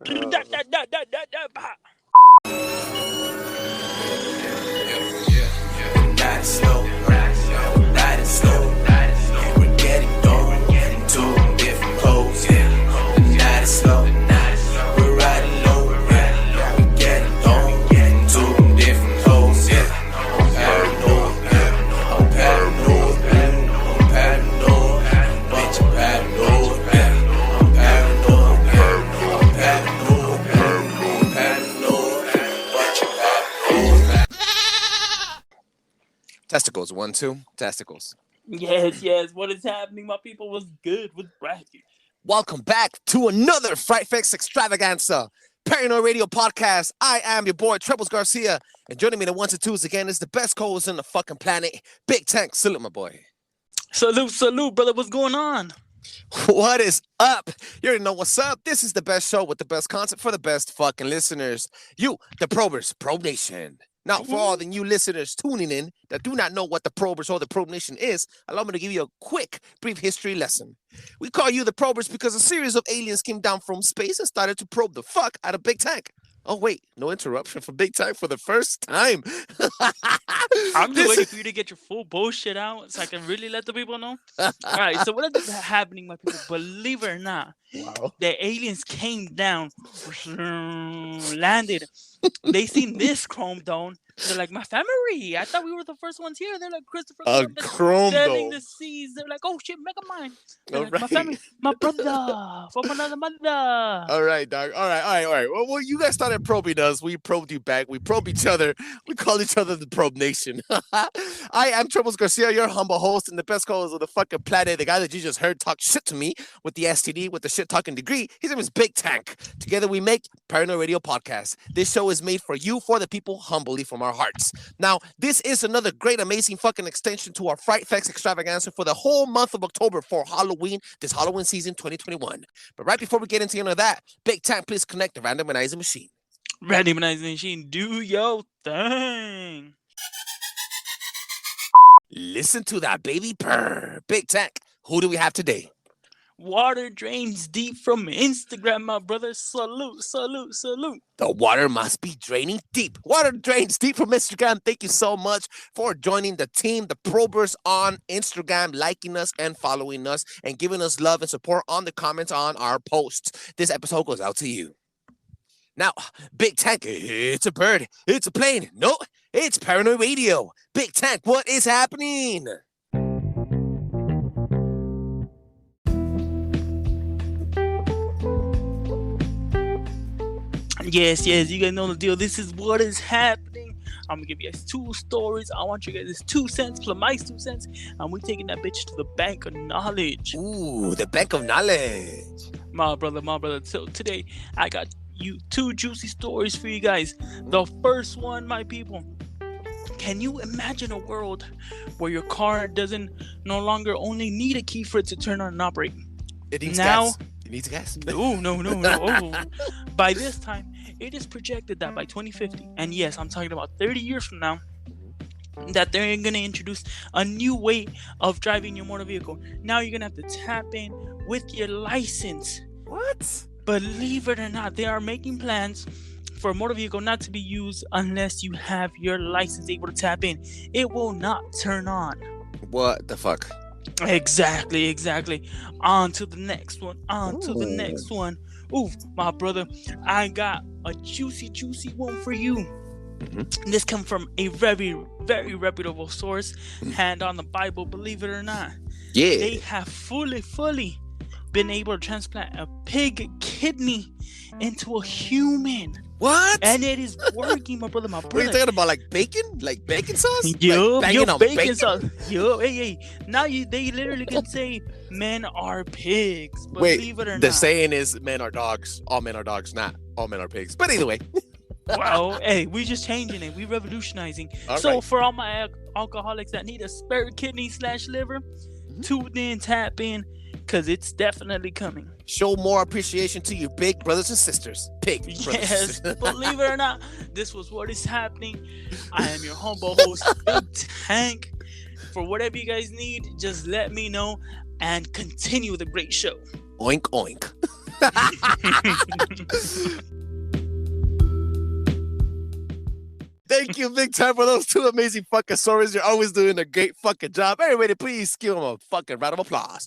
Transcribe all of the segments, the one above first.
Not slow, not slow. And we're getting going to different clothes. Not slow, we're riding low. We're getting going to different clothes. I'm paranoid, I'm paranoid, I'm paranoid. Bitch, I'm paranoid, I'm paranoid, I'm paranoid, I'm paranoid. Bitch, I'm paranoid. Testicles, 1, 2, testicles. Yes. What is happening, my people? Was good with Bracky. Welcome back to another Fright Fix Extravaganza, Paranoid Radio Podcast. I am your boy, Trebles Garcia, and joining me in the 1s and 2s again is the best co-host on the fucking planet, Big Tank. Salute, my boy. Salute, brother. What's going on? What is up? You already know what's up. This is the best show with the best content for the best fucking listeners. You, the Probers, Probe Nation. Now, for all the new listeners tuning in that do not know what the Probers or the Probe Nation is, allow me to give you a quick, brief history lesson. We call you the Probers because a series of aliens came down from space and started to probe the fuck out of Big Tank. Oh, wait, no interruption for Big Tank for the first time. I'm just waiting for you to get your full bullshit out so I can really let the people know. All right, so what is happening, my people? Believe it or not, the aliens came down, landed. They seen this chrome dome. They're like, my family. I thought we were the first ones here. They're like, Christopher chrome sailing dome. the seas. They're like, oh shit, mega mine. All Like, right. my family, my brother from another mother. All right, dog. All right. Well, you guys started probing us. We probed you back. We probe each other. We call each other the Probe Nation. I am Trebles Garcia, your humble host and the best co-host of the fucking planet. The guy that you just heard talk shit to me with the STD, with the shit talking degree. His name is Big Tank. Together we make Paranoid Radio Podcast. This show is made for you, for the people, humbly from our hearts. Now, this is another great, amazing fucking extension to our Fright Fest extravaganza for the whole month of October for Halloween, this Halloween season 2021. But right before we get into any of that, Big Tank, please connect the randomizer machine. Randomizer machine, do your thing. Listen to that baby purr. Big Tank, who do we have today? Water drains deep from Instagram, my brother. Salute. The water must be draining deep. Water drains deep from Instagram. Thank you so much for joining the team, the Probers on Instagram, liking us and following us and giving us love and support on the comments on our posts. This episode goes out to you. Now, Big Tank, it's a bird. It's a plane. No, it's Paranoid Radio. Big Tank, what is happening? Yes, you guys know the deal. This is what is happening. I'm gonna give you guys 2 stories. I want you guys 2 cents plus my 2 cents, and we're taking that bitch to the bank of knowledge. Ooh, the bank of knowledge. My brother. So today I got you 2 juicy stories for you guys. The first one, my people. Can you imagine a world where your car doesn't no longer only need a key for it to turn on and operate? It needs gas. It needs gas. No. Oh. By this time, it is projected that by 2050, and yes, I'm talking about 30 years from now, that they're going to introduce a new way of driving your motor vehicle. Now you're going to have to tap in with your license. What? Believe it or not, they are making plans for a motor vehicle not to be used unless you have your license able to tap in. It will not turn on. What the fuck? Exactly. On to the next one. Ooh, my brother, I got a juicy one for you. Mm-hmm. This comes from a very, very reputable source, hand on the Bible, believe it or not. Yeah. They have fully been able to transplant a pig kidney into a human. What? And it is working, my brother. What are you talking about? Like bacon? Like bacon sauce? Yo, like bacon sauce. Yo, hey. Now they literally can say men are pigs. Believe it or not. The saying is men are dogs. All men are dogs, not all men are pigs. But either way. Well, hey, we just changing it. We revolutionizing. So for all my alcoholics that need a spare kidney / liver, tune in, tap in, because it's definitely coming. Show more appreciation to your big brothers and sisters. Yes, believe it or not, this was what is happening. I am your humble host, Big Tank. For whatever you guys need, just let me know and continue the great show. Oink, oink. Thank you, big time, for those 2 amazing fucking stories. You're always doing a great fucking job. Everybody, please give them a fucking round of applause.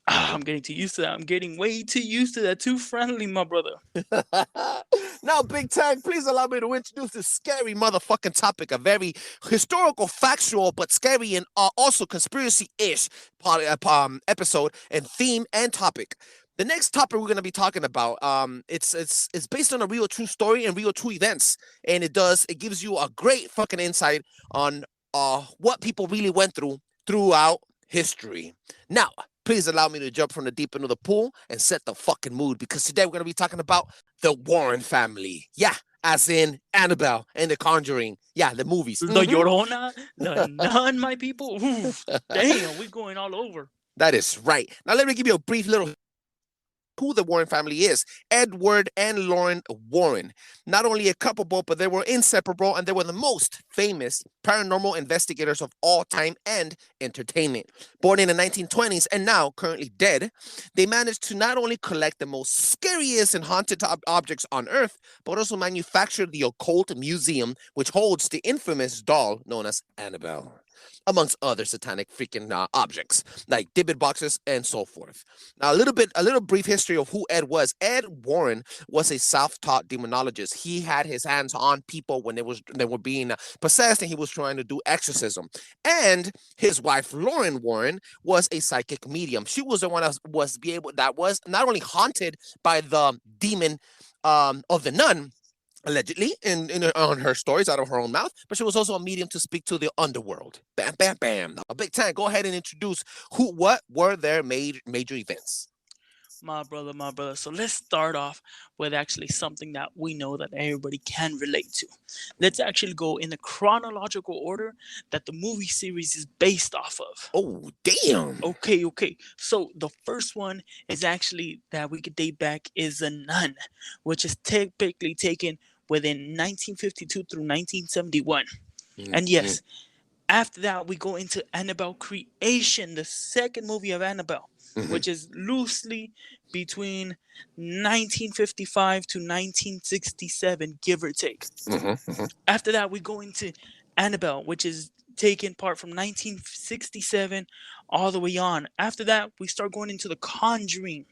I'm getting too used to that. I'm getting way too used to that. Too friendly, my brother. Now, Big Tank, please allow me to introduce this scary motherfucking topic, a very historical, factual, but scary and also conspiracy-ish episode and theme and topic. The next topic we're going to be talking about, it's based on a real true story and real true events, and it gives you a great fucking insight on what people really went through throughout history. Now, please allow me to jump from the deep end of the pool and set the fucking mood, because today we're going to be talking about the Warren family. Yeah, as in Annabelle and The Conjuring. Yeah, the movies. The Llorona, the Nun, my people. Oof, damn, we're going all over. That is right. Now, let me give you a brief little who the Warren family is. Edward and Lauren Warren. Not only a couple, but they were inseparable, and they were the most famous paranormal investigators of all time and entertainment. Born in the 1920s and now currently dead, they managed to not only collect the most scariest and haunted objects on Earth, but also manufacture the occult museum, which holds the infamous doll known as Annabelle, amongst other satanic freaking objects like Dibbit boxes and so forth. Now, a little brief history of who Ed was. Ed Warren was a self-taught demonologist. He had his hands on people when they were being possessed, and he was trying to do exorcism. And his wife Lauren Warren was a psychic medium. She was the one that was not only haunted by the demon of the nun, allegedly, on her stories out of her own mouth, but she was also a medium to speak to the underworld. Bam, bam, bam. Now, Big Tank, go ahead and introduce what were their major events. My brother. So let's start off with actually something that we know that everybody can relate to. Let's actually go in the chronological order that the movie series is based off of. Oh, damn. Okay. So the first one is actually that we could date back is The Nun, which is typically taken within 1952 through 1971. Mm-hmm. And yes, after that, we go into Annabelle Creation, the second movie of Annabelle, which is loosely between 1955 to 1967, give or take. After that, we go into Annabelle, which is taken part from 1967 all the way on. After that, we start going into The Conjuring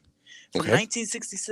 from 1968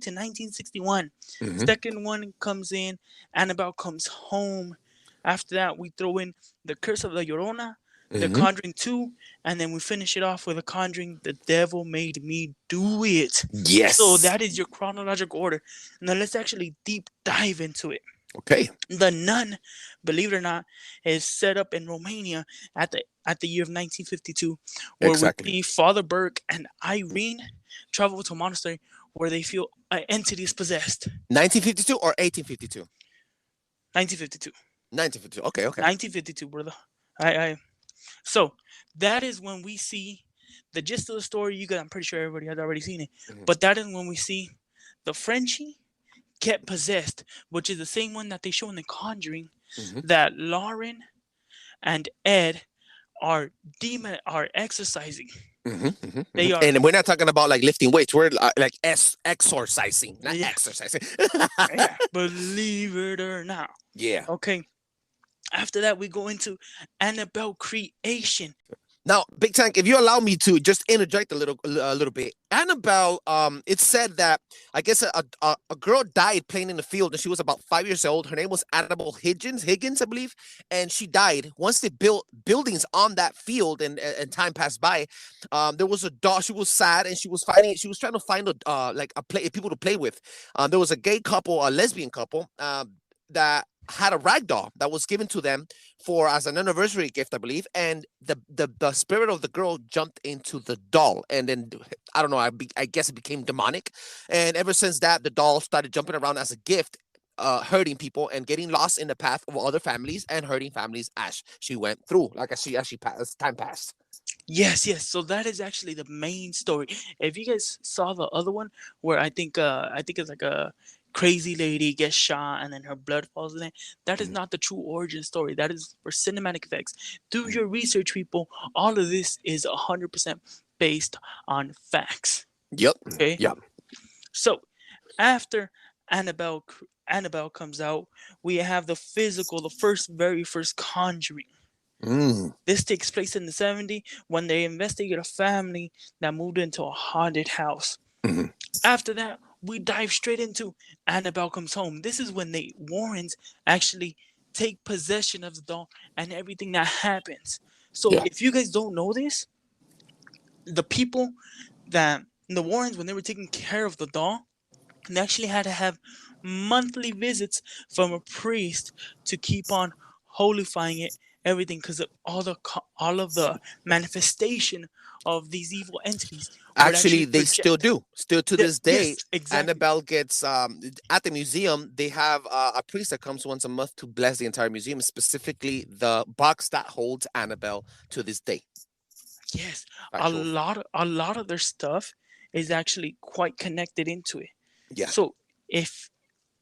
to 1961. Second one comes in, Annabelle Comes Home. After that, we throw in The Curse of the Llorona, The Conjuring 2, and then we finish it off with The Conjuring, The Devil Made Me Do It. Yes. So that is your chronological order. Now let's actually deep dive into it. Okay. The Nun, believe it or not, is set up in Romania at the year of 1952, where we see Father Burke and Irene travel to a monastery where they feel an entity is possessed. 1952 or 1852? 1952. 1952. Okay. 1952, brother. So that is when we see the gist of the story. I'm pretty sure everybody has already seen it, but that is when we see the Frenchie get possessed, which is the same one that they show in The Conjuring, that Lauren and Ed are exercising. They are, and we're not talking about like lifting weights. We're like exorcising, not exercising. Believe it or not. Yeah. Okay. After that, we go into Annabelle Creation. Now, Big Tank, if you allow me to just interject a little bit, Annabelle, it's said that I guess a girl died playing in the field, and she was about 5 years old. Her name was Annabelle Higgins, I believe, and she died. Once they built buildings on that field, and time passed by, there was a dog. She was sad, and she was trying to find people to play with. There was a gay couple, a lesbian couple, that had a rag doll that was given to them as an anniversary gift, I believe, and the spirit of the girl jumped into the doll, and then I don't know, I guess it became demonic, and ever since that, the doll started jumping around as a gift, hurting people and getting lost in the path of other families and hurting families as she went through, as time passed. Yes. So that is actually the main story. If you guys saw the other one, where I think it's like a crazy lady gets shot and then her blood falls in it, that is not the true origin story. That is for cinematic effects. Do your research, people. All of this is 100% based on facts. Yep. Okay, Yep. so after Annabelle Annabelle comes out, we have the physical, the very first Conjuring. Mm. This takes place in the 70s when they investigate a family that moved into a haunted house. Mhm. After that, we dive straight into Annabelle Comes Home. This is when the Warrens actually take possession of the doll and everything that happens. So Yeah. if you guys don't know this, the people that the Warrens, when they were taking care of the doll, they actually had to have monthly visits from a priest to keep on holifying it, everything, because of all of the manifestation of these evil entities would Actually, actually they still project. do. Still to this day, Yes, exactly. Annabelle gets at the museum. They have a priest that comes once a month to bless the entire museum, specifically the box that holds Annabelle to this day. Yes, Actual fact. a lot of their stuff is actually quite connected into it. Yeah. So if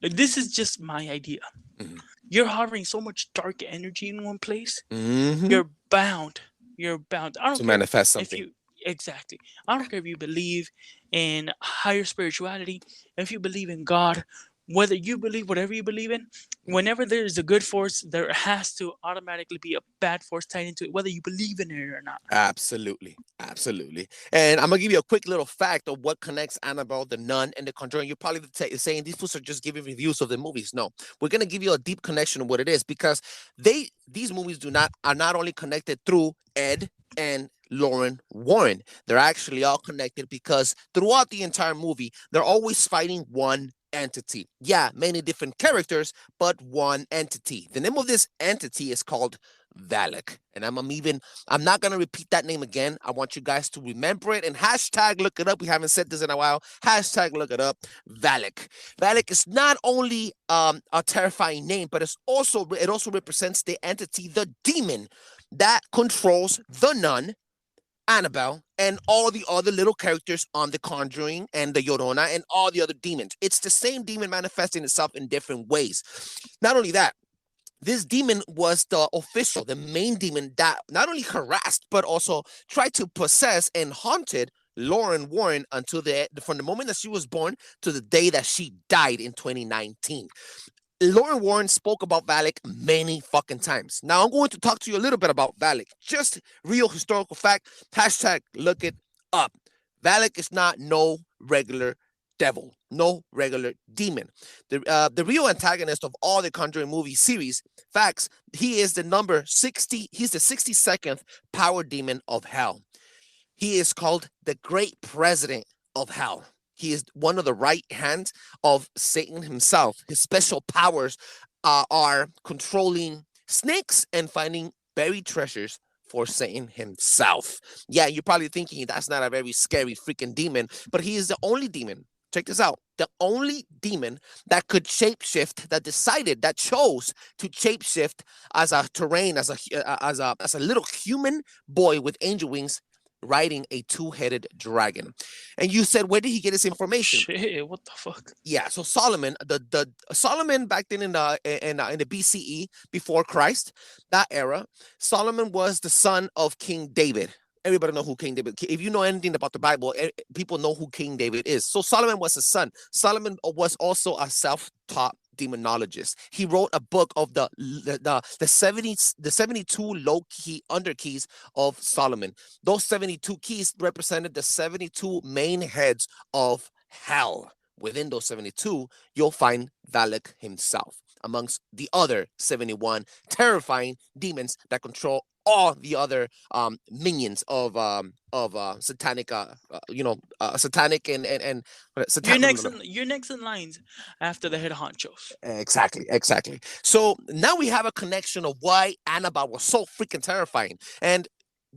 this is just my idea, Mhm. you're harboring so much dark energy in one place, Mhm. you're bound. You're bound. I don't To care manifest if something. you exactly. I don't care if you believe in higher spirituality, if you believe in God, whether you believe whatever you believe in. Whenever there's a good force, there has to automatically be a bad force tied into it, whether you believe in it or not. Absolutely. Absolutely. And I'm gonna give you a quick little fact of what connects Annabelle, the Nun, and the Conjuring. You're probably saying these fools are just giving reviews of the movies. No, we're gonna give you a deep connection of what it is, because these movies are not only connected through Ed and Lauren Warren. They're actually all connected because throughout the entire movie, they're always fighting one entity. Yeah, many different characters, but one entity. The name of this entity is called Valak. And I'm not gonna repeat that name again. I want you guys to remember it and hashtag look it up. We haven't said this in a while. Hashtag look it up. Valak. Valak is not only a terrifying name, but it also represents the entity, the demon that controls the nun, Annabelle, and all the other little characters on The Conjuring and the Llorona and all the other demons. It's the same demon manifesting itself in different ways. Not only that, this demon was the main demon that not only harassed but also tried to possess and haunted Lauren Warren from the moment that she was born to the day that she died in 2019. Lauren Warren spoke about Valak many fucking times. Now I'm going to talk to you a little bit about Valak. Just real historical fact. Hashtag look it up. Valak is not no regular devil, no regular demon. The real antagonist of all the Conjuring movie series, facts, he is the number 60, he's the 62nd power demon of hell. He is called the Great President of Hell. He is one of the right hands of Satan himself. His special powers are controlling snakes and finding buried treasures for Satan himself. Yeah, you're probably thinking that's not a very scary freaking demon, but he is the only demon. Check this out. The only demon that could shapeshift, that chose to shapeshift as a terrain, as a little human boy with angel wings riding a two-headed dragon. And you said, where did he get his information? Shit, what the fuck? Yeah, so Solomon, the Solomon back then in the BCE, before Christ, that era, Solomon was the son of King David. Everybody know who King David. If you know anything about the Bible, people know who King David is. So Solomon was his son. Solomon was also a self-taught demonologist. He wrote a book of the 72 low key under keys of Solomon. Those 72 keys represented the 72 main heads of hell. Within those 72, you'll find Valak himself, amongst the other 71 terrifying demons that control all the other minions of satanic, satanic and satanic. You're next in lines after the head honchos. Exactly. So now we have a connection of why Annabelle was so freaking terrifying. And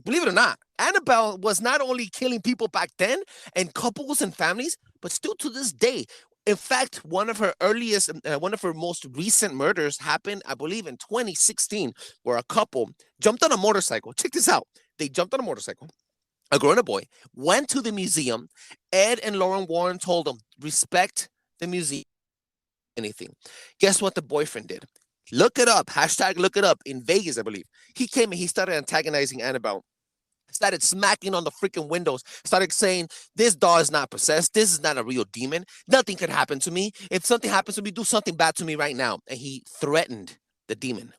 believe it or not, Annabelle was not only killing people back then and couples and families, but still to this day. In fact, one of her most recent murders happened, I believe, in 2016, where a couple jumped on a motorcycle. Check this out. They jumped on a motorcycle. A girl and a boy went to the museum. Ed and Lauren Warren told them, respect the museum, anything. Guess what the boyfriend did? Look it up. Hashtag look it up. In Vegas, I believe. He came and he started antagonizing Annabelle. started smacking on the freaking windows, started saying, this doll is not possessed. This is not a real demon. Nothing could happen to me. If something happens to me, do something bad to me right now. And he threatened the demon.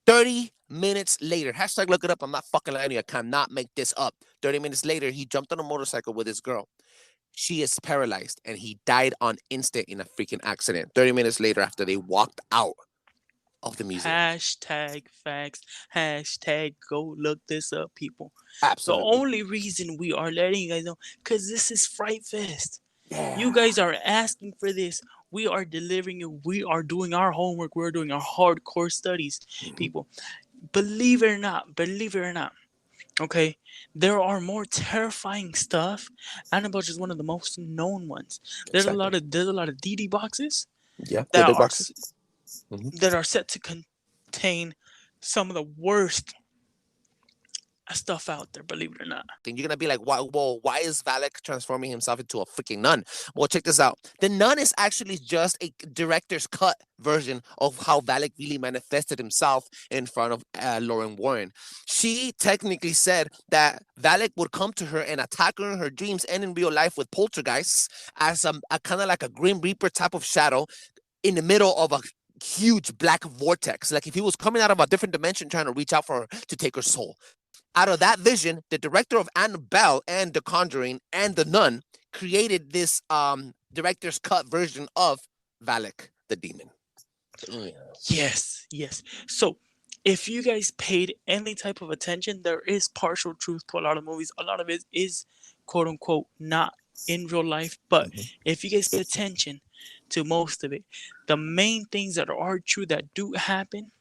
30 minutes later, hashtag look it up. I'm not fucking lying to you. I cannot make this up. 30 minutes later, he jumped on a motorcycle with his girl. She is paralyzed and he died on instant in a freaking accident. 30 minutes later, after they walked out of the museum. Hashtag facts. Hashtag go look this up, people. Absolutely. The only reason we are letting you guys know, because this is Fright Fest. Yeah. You guys are asking for this. We are delivering it. We are doing our homework. We're doing our hardcore studies, people. Believe it or not, okay, there are more terrifying stuff. Annabelle is one of the most known ones. There's a lot of DD boxes. Yeah, that DD are, boxes. that are set to contain some of the worst stuff out there, believe it or not. You're gonna be like, why is Valak transforming himself into a freaking nun? Well, check this out. The nun is actually just a director's cut version of how Valak really manifested himself in front of Lauren Warren. She technically said that Valak would come to her and attack her in her dreams and in real life with poltergeists as a kind of like a Grim Reaper type of shadow in the middle of a huge black vortex, like if he was coming out of a different dimension trying to reach out for her to take her soul. Out of that vision, the director of Belle and The Conjuring and The Nun created this director's cut version of Valak the demon. Yes. So if you guys paid any type of attention, there is partial truth to a lot of movies. A lot of it is quote unquote not in real life. But if you guys pay attention to most of it, the main things that are true that do happen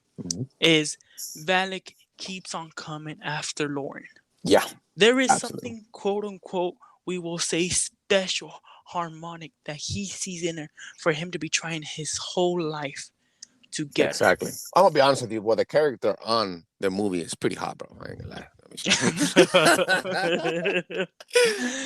is Valak keeps on coming after Lauren. Yeah. There is something, quote unquote, we will say special, harmonic that he sees in her for him to be trying his whole life to get. Exactly. I'm gonna be honest with you. Well, the character on the movie is pretty hot, bro. I ain't gonna lie.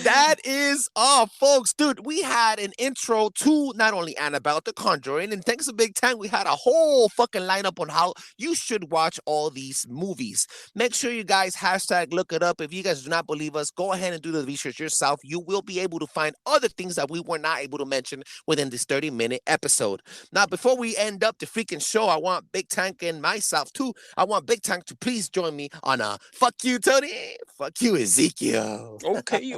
That is all, folks. Dude, we had an intro to not only Annabelle, The Conjuring, and thanks to Big Tank, we had a whole fucking lineup on how you should watch all these movies. Make sure you guys hashtag look it up. If you guys do not believe us, go ahead and do the research yourself. You will be able to find other things that we were not able to mention within this 30-minute episode. Now, before we end up the freaking show, I want Big Tank and myself too. I want Big Tank to please join me on a fuck you, Tony. Fuck you, Ezekiel. Okay.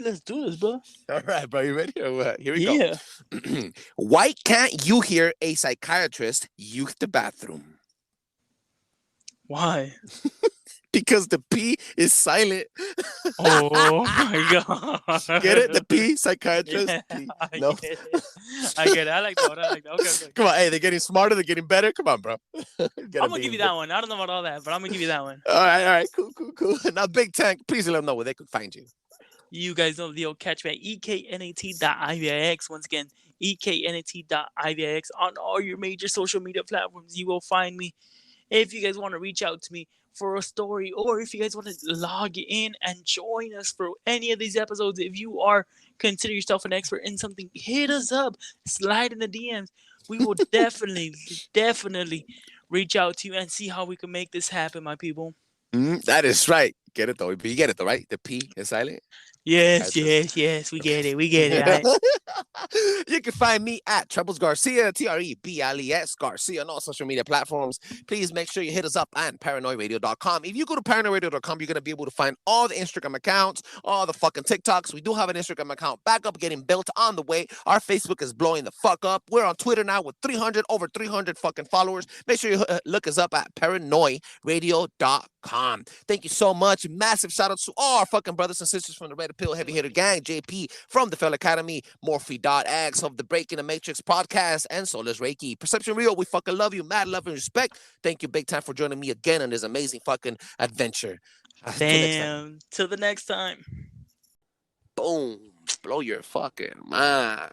Let's do this, bro. All right, bro. You ready or what? Here we go. Why can't you hear a psychiatrist use the bathroom? Why? Because the P is silent. Oh my god. Get it? The P, psychiatrist. Yeah, P. No. I get it. I like that one. Okay. Come on. Hey, they're getting smarter. They're getting better. Come on, bro. I'm going to give you that one. I don't know about all that, but I'm going to give you that one. All right. Cool. Now, Big Tank, please let them know where they could find you. You guys know the old catch me at eknat.ivix. Once again, eknat.ivix. On all your major social media platforms, you will find me. If you guys want to reach out to me for a story, or if you guys want to log in and join us for any of these episodes, if you consider yourself an expert in something, hit us up, slide in the DMs. We will definitely reach out to you and see how we can make this happen, my people. That is right. Get it though. You get it though, right? The P is silent. Yes. We get it. Right? You can find me at Trebles Garcia, Trebles Garcia on all social media platforms. Please make sure you hit us up at paranoidradio.com. If you go to paranoidradio.com, you're going to be able to find all the Instagram accounts, all the fucking TikToks. We do have an Instagram account back up, getting built on the way. Our Facebook is blowing the fuck up. We're on Twitter now with over 300 fucking followers. Make sure you look us up at paranoidradio.com. Thank you so much. Massive shout out to all our fucking brothers and sisters from the Red Pill Heavy Hitter Gang, JP from the Fell Academy, Morphe.x of the Breaking the Matrix podcast, and Soulless Reiki. Perception Real, we fucking love you. Mad love and respect. Thank you, Big Time, for joining me again on this amazing fucking adventure. Damn. Till the next time. Boom. Blow your fucking mind.